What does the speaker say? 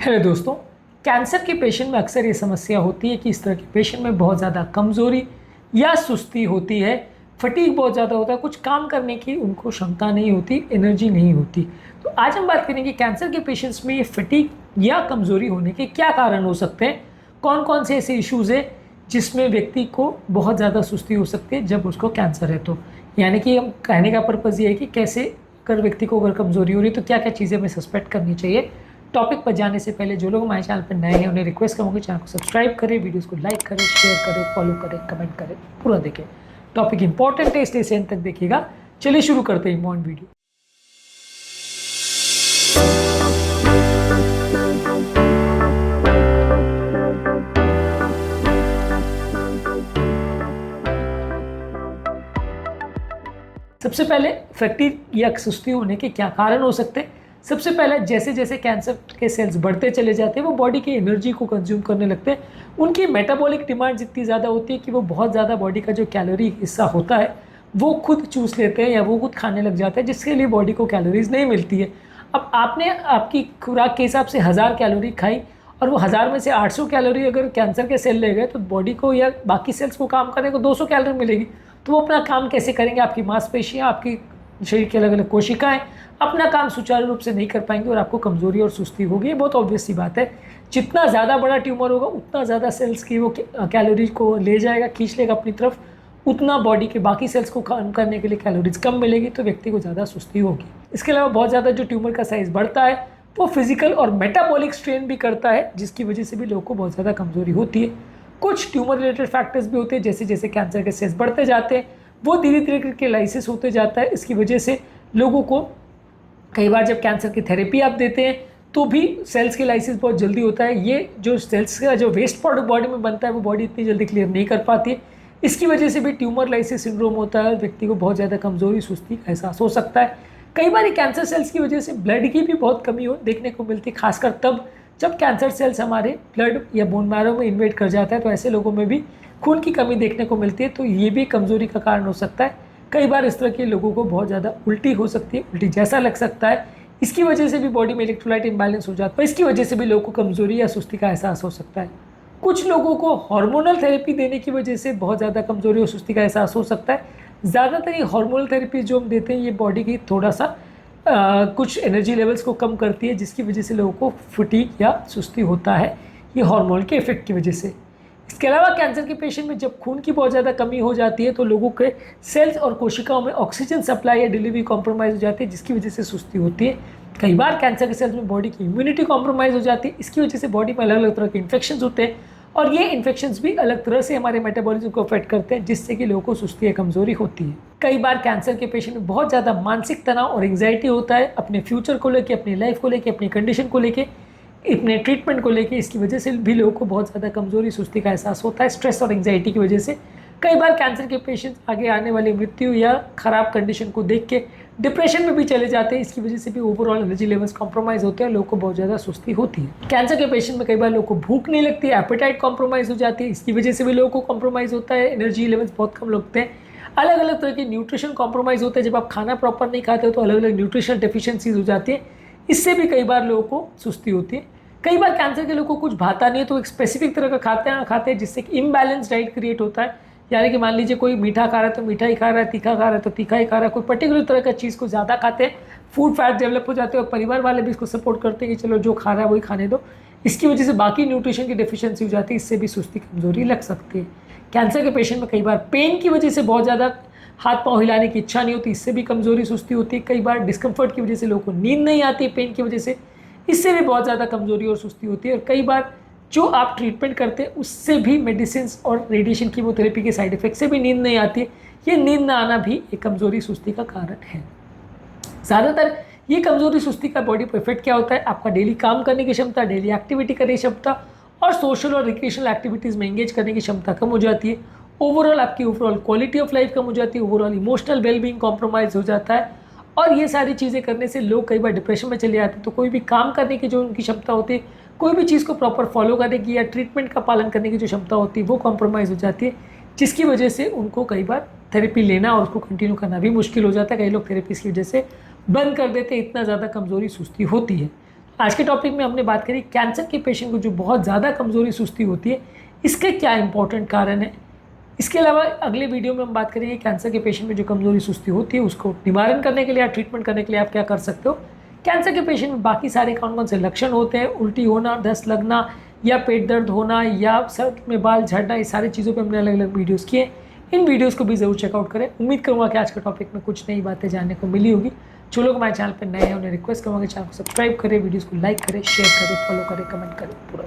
Hello दोस्तों, cancer के patient में अक्सर ये समस्या होती है कि इस तरह के पेशेंट में बहुत ज़्यादा कमज़ोरी या सुस्ती होती है। फटीग बहुत ज़्यादा होता है, कुछ काम करने की उनको क्षमता नहीं होती, एनर्जी नहीं होती। तो आज हम बात करेंगे कैंसर के पेशेंट्स में ये फटीग या कमज़ोरी होने के क्या कारण हो सकते हैं, कौन कौन से ऐसे इश्यूज़ हैं जिसमें व्यक्ति को बहुत ज़्यादा सुस्ती हो सकती है जब उसको कैंसर है। तो यानी कि हम कहने का पर्पज़ ये है कि कैसे अगर व्यक्ति को अगर कमज़ोरी हो रही है तो क्या क्या चीज़ें हमें सस्पेक्ट करनी चाहिए। टॉपिक पर जाने से पहले जो लोग हमारे चैनल पर नए हैं उन्हें रिक्वेस्ट करूँगा चैनल को सब्सक्राइब करें, वीडियोस को लाइक करें, शेयर करें, फॉलो करें, कमेंट करें, पूरा देखें। टॉपिक इंपॉर्टेंट है इसलिए एंड तक देखिएगा। चलिए शुरू करते हैं इम्पॉर्टेंट वीडियो। सबसे पहले फटीग या सुस्ती होने के क्या कारण हो सकते हैं। सबसे पहले जैसे जैसे कैंसर के सेल्स बढ़ते चले जाते हैं वो बॉडी की एनर्जी को कंज्यूम करने लगते हैं। उनकी मेटाबॉलिक डिमांड इतनी ज़्यादा होती है कि वो बहुत ज़्यादा बॉडी का जो कैलोरी हिस्सा होता है वो खुद चूस लेते हैं या वो खुद खाने लग जाते हैं, जिसके लिए बॉडी को कैलोरीज नहीं मिलती है। अब आपने आपकी खुराक के हिसाब से 1000 कैलोरी खाई और वो 1000 में से 800 कैलोरी अगर कैंसर के सेल ले गए तो बॉडी को या बाकी सेल्स को काम करने को 200 कैलोरी मिलेगी। तो वो अपना काम कैसे करेंगे? आपकी मांसपेशियाँ, आपकी शरीर की अलग अलग कोशिकाएं अपना काम सुचारू रूप से नहीं कर पाएंगी और आपको कमजोरी और सुस्ती होगी। ये बहुत ऑब्वियस सी बात है। जितना ज़्यादा बड़ा ट्यूमर होगा उतना ज़्यादा सेल्स की वो कैलोरीज को ले जाएगा, खींच लेगा अपनी तरफ, उतना बॉडी के बाकी सेल्स को काम करने के लिए कैलोरीज कम मिलेगी, तो व्यक्ति को ज़्यादा सुस्ती होगी। इसके अलावा बहुत ज़्यादा जो ट्यूमर का साइज़ बढ़ता है वो फिजिकल और मेटाबॉलिक स्ट्रेन भी करता है, जिसकी वजह से भी लोगों को बहुत ज़्यादा कमजोरी होती है। कुछ ट्यूमर रिलेटेड फैक्टर्स भी होते हैं, जैसे जैसे कैंसर के सेल्स बढ़ते जाते हैं वो धीरे धीरे करके लाइसिस होते जाता है। इसकी वजह से लोगों को कई बार जब कैंसर की थेरेपी आप देते हैं तो भी सेल्स की लाइसिस बहुत जल्दी होता है। ये जो सेल्स का जो वेस्ट प्रोडक्ट बॉडी में बनता है वो बॉडी इतनी जल्दी क्लियर नहीं कर पाती है। इसकी वजह से भी ट्यूमर लाइसिस सिंड्रोम होता है, व्यक्ति को बहुत ज़्यादा कमजोरी सुस्ती का एहसास हो सकता है। कई बार कैंसर सेल्स की वजह से ब्लड की भी बहुत कमी हो देखने को मिलती है, खासकर तब जब कैंसर सेल्स हमारे ब्लड या बोन मैरो में इन्वेट कर जाता है तो ऐसे लोगों में भी खून की कमी देखने को मिलती है। तो ये भी कमजोरी का कारण हो सकता है। कई बार इस तरह के लोगों को बहुत ज़्यादा उल्टी हो सकती है, उल्टी जैसा लग सकता है। इसकी वजह से भी बॉडी में इलेक्ट्रोलाइट इम्बैलेंस हो जाता है, इसकी वजह से भी लोगों को कमजोरी या सुस्ती का एहसास हो सकता है। कुछ लोगों को हार्मोनल थेरेपी देने की वजह से बहुत ज़्यादा कमजोरी और सुस्ती का एहसास हो सकता है। ज़्यादातर ये हार्मोनल थेरेपी जो हम देते हैं ये बॉडी की थोड़ा सा कुछ एनर्जी लेवल्स को कम करती है, जिसकी वजह से लोगों को फटीग या सुस्ती होता है, ये हार्मोन के इफेक्ट की वजह से। इसके अलावा कैंसर के पेशेंट में जब खून की बहुत ज़्यादा कमी हो जाती है तो लोगों के सेल्स और कोशिकाओं में ऑक्सीजन सप्लाई या डिलीवरी कॉम्प्रोमाइज़ हो जाती है, जिसकी वजह से सुस्ती होती है। कई बार कैंसर के सेल्स में बॉडी की इम्यूनिटी कॉम्प्रोमाइज़ हो जाती है, इसकी वजह से बॉडी में अलग अलग तरह के इन्फेक्शन होते हैं और ये इन्फेक्शंस भी अलग तरह से हमारे मेटाबॉलिज्म को अफेक्ट करते हैं, जिससे कि लोगों को सुस्ती या कमजोरी होती है। कई बार कैंसर के पेशेंट में बहुत ज़्यादा मानसिक तनाव और एंग्जाइटी होता है, अपने फ्यूचर को लेकर, अपनी लाइफ को लेकर, अपनी कंडीशन को लेकर, अपने ट्रीटमेंट को लेके। इसकी वजह से भी लोगों को बहुत ज़्यादा कमजोरी सुस्ती का एहसास होता है, स्ट्रेस और एंग्जाइटी की वजह से। कई बार कैंसर के पेशेंट्स आगे आने वाली मृत्यु या खराब कंडीशन को देख के डिप्रेशन में भी चले जाते हैं। इसकी वजह से भी ओवरऑल एनर्जी लेवल्स कॉम्प्रोमाइज़ होते हैं और लोगों को बहुत ज़्यादा सुस्ती होती है। कैंसर के पेशेंट में कई बार लोगों को भूख नहीं लगती है, एपेटाइट कॉम्प्रोमाइज़ हो जाती है, इसकी वजह से भी लोगों को कॉम्प्रोमाइज़ होता है, एनर्जी लेवल्स बहुत कम लगते हैं। अलग अलग तरह के न्यूट्रिशन कॉम्प्रोमाइज़ होते हैं, जब आप खाना प्रॉपर नहीं खाते हो तो अलग अलग न्यूट्रिशनल डेफिशिएंसीज हो जाती है, इससे भी कई बार लोगों को सुस्ती होती है। कई बार कैंसर के लोगों को कुछ भाता नहीं है तो एक स्पेसिफिक तरह का खाते हैं जिससे कि इम्बैलेंस डाइट क्रिएट होता है। यानी कि मान लीजिए कोई मीठा खा रहा है तो मीठा ही खा रहा है, तीखा खा रहा है तो तीखा ही खा रहा है, कोई पर्टिकुलर तरह का चीज़ को ज़्यादा खाते हैं, फूड फैट डेवलप हो जाते हैं और परिवार वाले भी इसको सपोर्ट करते हैं कि चलो जो खा रहा है वही खाने दो। इसकी वजह से बाकी न्यूट्रिशन की डेफिशिएंसी हो जाती है, इससे भी सुस्ती कमजोरी लग सकती है। कैंसर के पेशेंट में कई बार पेन की वजह से बहुत ज़्यादा हाथ पाँव हिलाने की इच्छा नहीं होती, इससे भी कमजोरी सुस्ती होती है। कई बार डिस्कम्फर्ट की वजह से लोगों को नींद नहीं आती है पेन की वजह से, इससे भी बहुत ज़्यादा कमजोरी और सुस्ती होती है। और कई बार जो आप ट्रीटमेंट करते हैं उससे भी मेडिसिन और रेडिएशन कीमोथेरेपी के साइड इफेक्ट से भी नींद नहीं आती है। ये नींद ना आना भी एक कमजोरी सुस्ती का कारण है। ज़्यादातर ये कमजोरी सुस्ती का बॉडी पर इफेक्ट क्या होता है? आपका डेली काम करने की क्षमता, डेली एक्टिविटी करने की क्षमता और सोशल और रिक्रिएशनल एक्टिविटीज़ में एंगेज करने की क्षमता कम हो जाती है। ओवरऑल आपकी ओवरऑल क्वालिटी ऑफ लाइफ कम हो जाती है, ओवरऑल इमोशनल वेलबींग कॉम्प्रोमाइज़ हो जाता है और ये सारी चीज़ें करने से लोग कई बार डिप्रेशन में चले जाते हैं। तो कोई भी काम करने की जो उनकी क्षमता होती है, कोई भी चीज़ को प्रॉपर फॉलो करने की या ट्रीटमेंट का पालन करने की जो क्षमता होती है वो कॉम्प्रोमाइज़ हो जाती है, जिसकी वजह से उनको कई बार थेरेपी लेना और उसको कंटिन्यू करना भी मुश्किल हो जाता है। कई लोग थेरेपी की वजह से बंद कर देते हैं, इतना ज़्यादा कमजोरी सुस्ती होती है। आज के टॉपिक में हमने बात करी कैंसर के पेशेंट को जो बहुत ज़्यादा कमज़ोरी सुस्ती होती है, इसके क्या इंपॉर्टेंट कारण है। इसके अलावा अगले वीडियो में हम बात करेंगे कैंसर के पेशेंट में जो कमज़ोरी सुस्ती होती है उसको निवारण करने के लिए या ट्रीटमेंट करने के लिए आप क्या कर सकते हो। कैंसर के पेशेंट में बाकी सारे कौन कौन से लक्षण होते हैं, उल्टी होना, दस्त लगना या पेट दर्द होना या सर में बाल झड़ना, ये सारी चीज़ों पे हमने अलग अलग वीडियोस किए। इन वीडियोस को भी ज़रूर चेकआउट करें। उम्मीद करूँगा कि आज के टॉपिक में कुछ नई बातें जानने को मिली होगी। जो लोग हमारे चैनल पर नए हैं उन्हें रिक्वेस्ट करूँगा चैनल को सब्सक्राइब करें, वीडियोज़ को लाइक करें, शेयर करें, फॉलो करें, कमेंट करें पूरा।